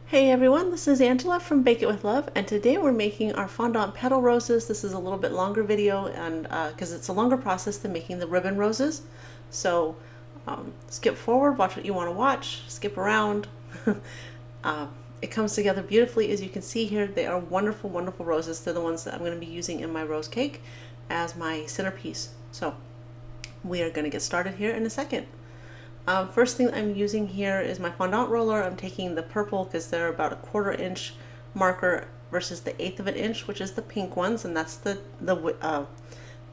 Hey everyone, this is Angela from Bake It With Love, and today we're making our fondant petal roses. This is a little bit longer video, and because it's a longer process than making the ribbon roses. So skip forward, watch what you want to watch, skip around. It comes together beautifully. As you can see here, they are wonderful, wonderful roses. They're the ones that I'm going to be using in my rose cake as my centerpiece. So we are going to get started here in a second. First thing I'm using here is my fondant roller. I'm taking the purple because they're about a 1/4 inch marker versus the 1/8 of an inch, which is the pink ones, and that's the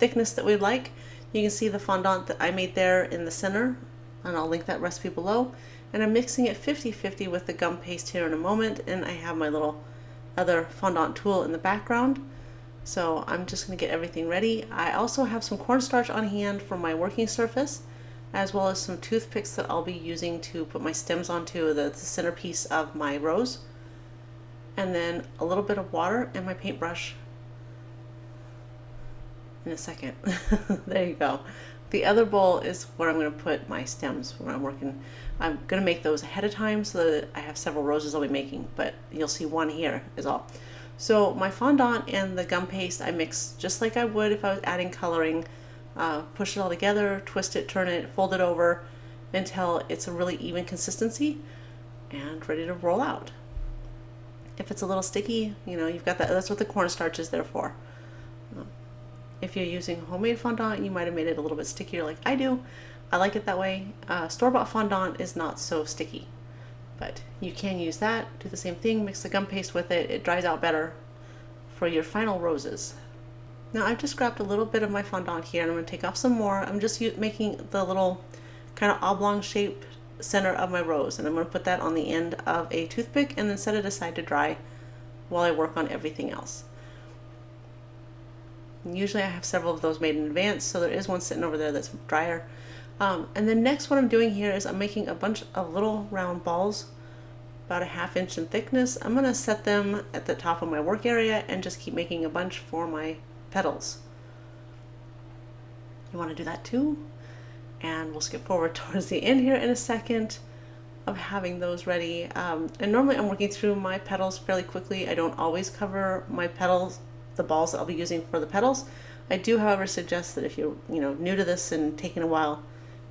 thickness that we like. You can see the fondant that I made there in the center, and I'll link that recipe below. And I'm mixing it 50-50 with the gum paste here in a moment, and I have my little other fondant tool in the background. So I'm just going to get everything ready. I also have some cornstarch on hand for my working surface, as well as some toothpicks that I'll be using to put my stems onto the centerpiece of my rose. And then a little bit of water and my paintbrush in a second. There you go. The other bowl is where I'm going to put my stems when I'm working. I'm going to make those ahead of time so that I have several roses I'll be making, but you'll see one here is all. So my fondant and the gum paste I mix just like I would if I was adding coloring. Push it all together, twist it, turn it, fold it over until it's a really even consistency and ready to roll out. If it's a little sticky, you know, you've got that. That's what the cornstarch is there for. If you're using homemade fondant, you might have made it a little bit stickier like I do. I like it that way. Store-bought fondant is not so sticky, but you can use that. Do the same thing, mix the gum paste with it. It dries out better for your final roses. Now I've just grabbed a little bit of my fondant here and I'm going to take off some more. I'm just making the little kind of oblong shaped center of my rose, and I'm going to put that on the end of a toothpick and then set it aside to dry while I work on everything else. And usually I have several of those made in advance, so there is one sitting over there that's drier. And then next what I'm doing here is I'm making a bunch of little round balls about a 1/2 inch in thickness. I'm going to set them at the top of my work area and just keep making a bunch for my petals. You want to do that too, and we'll skip forward towards the end here in a second of having those ready. And normally I'm working through my petals fairly quickly. I don't always cover my petals, the balls that I'll be using for the petals. I do, however, suggest that if you're new to this and taking a while,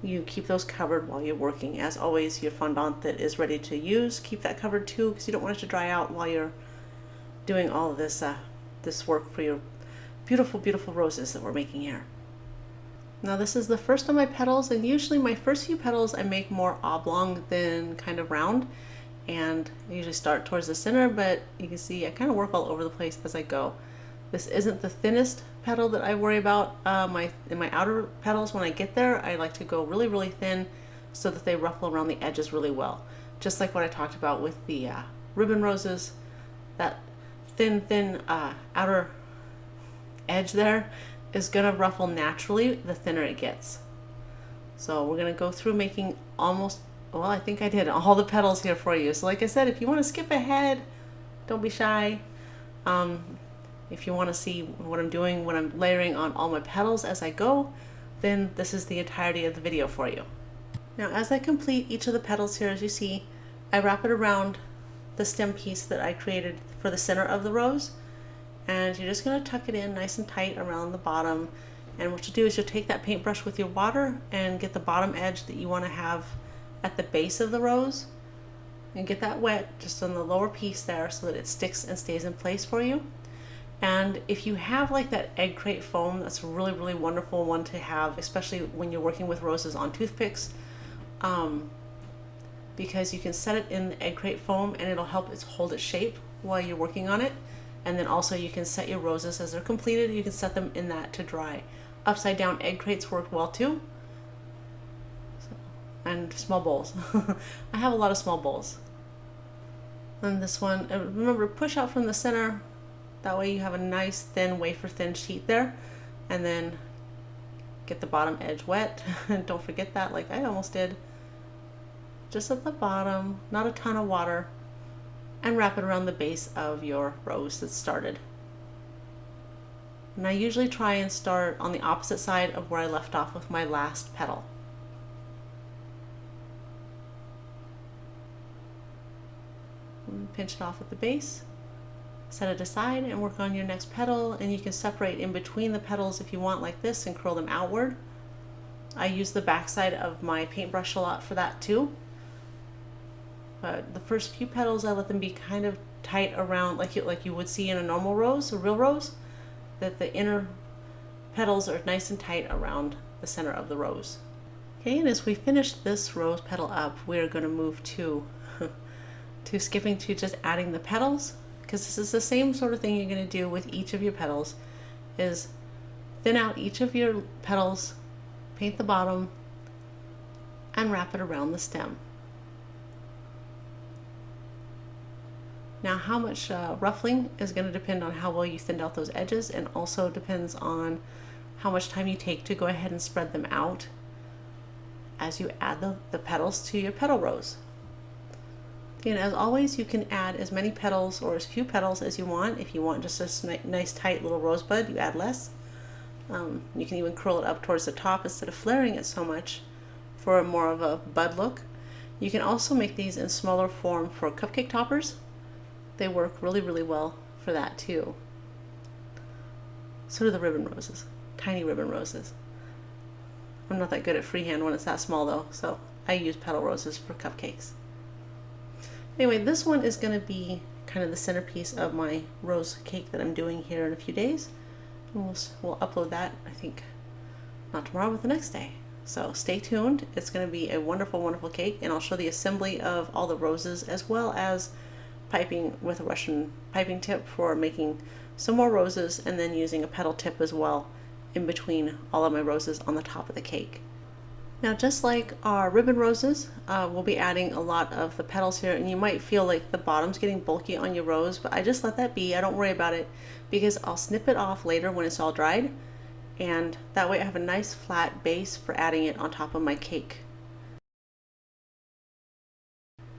you keep those covered while you're working. As always, your fondant that is ready to use, keep that covered too, because you don't want it to dry out while you're doing all of this this work for your beautiful, beautiful roses that we're making here. Now this is the first of my petals, and usually my first few petals I make more oblong than kind of round, and I usually start towards the center, but you can see I kind of work all over the place as I go. This isn't the thinnest petal that I worry about. In my outer petals, when I get there, I like to go really, really thin so that they ruffle around the edges really well. Just like what I talked about with the ribbon roses, that thin outer edge there is going to ruffle naturally the thinner it gets. So we're going to go through making almost, well, I think I did all the petals here for you. So like I said, if you want to skip ahead, don't be shy. If you want to see what I'm doing when I'm layering on all my petals as I go, then this is the entirety of the video for you. Now as I complete each of the petals here, as you see, I wrap it around the stem piece that I created for the center of the rose. And you're just going to tuck it in nice and tight around the bottom. And what you'll do is you'll take that paintbrush with your water and get the bottom edge that you want to have at the base of the rose, and get that wet just on the lower piece there so that it sticks and stays in place for you. And if you have like that egg crate foam, that's a really, really wonderful one to have, especially when you're working with roses on toothpicks, because you can set it in the egg crate foam and it'll help it hold its shape while you're working on it. And then also you can set your roses as they're completed, you can set them in that to dry. Upside down egg crates work well too. And small bowls. I have a lot of small bowls. And this one, remember, push out from the center. That way you have a nice thin, wafer thin sheet there. And then get the bottom edge wet. Don't forget that, like I almost did. Just at the bottom, not a ton of water. And wrap it around the base of your rose that's started. And I usually try and start on the opposite side of where I left off with my last petal. pinch it off at the base, set it aside, and work on your next petal. And you can separate in between the petals if you want, like this, and curl them outward. I use the backside of my paintbrush a lot for that too. But the first few petals, I let them be kind of tight around, like you would see in a normal rose, a real rose, that the inner petals are nice and tight around the center of the rose. Okay, and as we finish this rose petal up, we're going to move to skipping to just adding the petals, because this is the same sort of thing you're going to do with each of your petals, is thin out each of your petals, paint the bottom, and wrap it around the stem. Now, how much ruffling is going to depend on how well you thinned out those edges, and also depends on how much time you take to go ahead and spread them out as you add the petals to your petal rose. And as always, you can add as many petals or as few petals as you want. If you want just a nice tight little rosebud, you add less. You can even curl it up towards the top instead of flaring it so much for more of a bud look. You can also make these in smaller form for cupcake toppers. They work really, really well for that too. So do the ribbon roses, tiny ribbon roses. I'm not that good at freehand when it's that small though, so I use petal roses for cupcakes. Anyway, this one is going to be kind of the centerpiece of my rose cake that I'm doing here in a few days. And we'll upload that, I think, not tomorrow, but the next day. So stay tuned. It's going to be a wonderful, wonderful cake, and I'll show the assembly of all the roses as well as piping with a Russian piping tip for making some more roses, and then using a petal tip as well in between all of my roses on the top of the cake. Now, just like our ribbon roses, we'll be adding a lot of the petals here, and you might feel like the bottom's getting bulky on your rose, but I just let that be. I don't worry about it, because I'll snip it off later when it's all dried, and that way I have a nice flat base for adding it on top of my cake.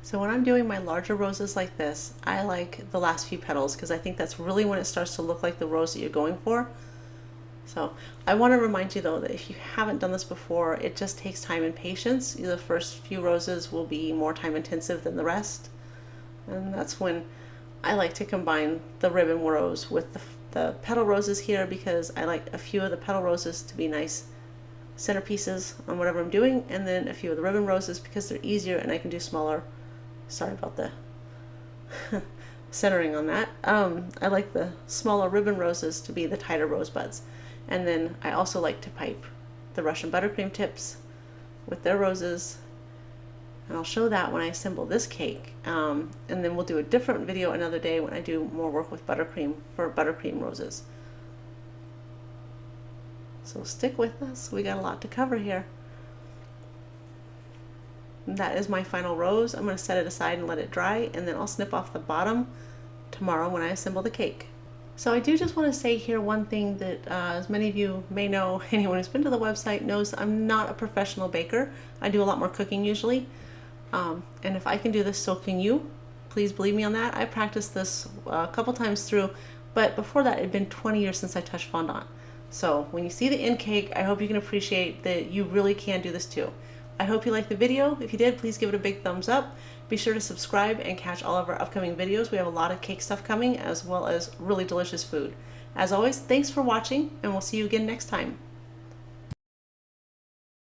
So when I'm doing my larger roses like this, I like the last few petals, because I think that's really when it starts to look like the rose that you're going for. So I want to remind you though that if you haven't done this before, it just takes time and patience. The first few roses will be more time intensive than the rest. And that's when I like to combine the ribbon rose with the petal roses here, because I like a few of the petal roses to be nice centerpieces on whatever I'm doing, and then a few of the ribbon roses because they're easier and I can do smaller. Sorry about the centering on that. I like the smaller ribbon roses to be the tighter rosebuds. And then I also like to pipe the Russian buttercream tips with their roses. And I'll show that when I assemble this cake. And then we'll do a different video another day when I do more work with buttercream for buttercream roses. So stick with us. We got a lot to cover here. And that is my final rose. I'm going to set it aside and let it dry, and then I'll snip off the bottom tomorrow when I assemble the cake. So I do just want to say here one thing that as many of you may know, anyone who's been to the website knows I'm not a professional baker. I do a lot more cooking usually. And if I can do this, so can you. Please believe me on that. I practiced this a couple times through, but before that it had been 20 years since I touched fondant. So when you see the end cake, I hope you can appreciate that you really can do this too. I hope you liked the video. If you did, please give it a big thumbs up. Be sure to subscribe and catch all of our upcoming videos. We have a lot of cake stuff coming, as well as really delicious food. As always, thanks for watching, and we'll see you again next time.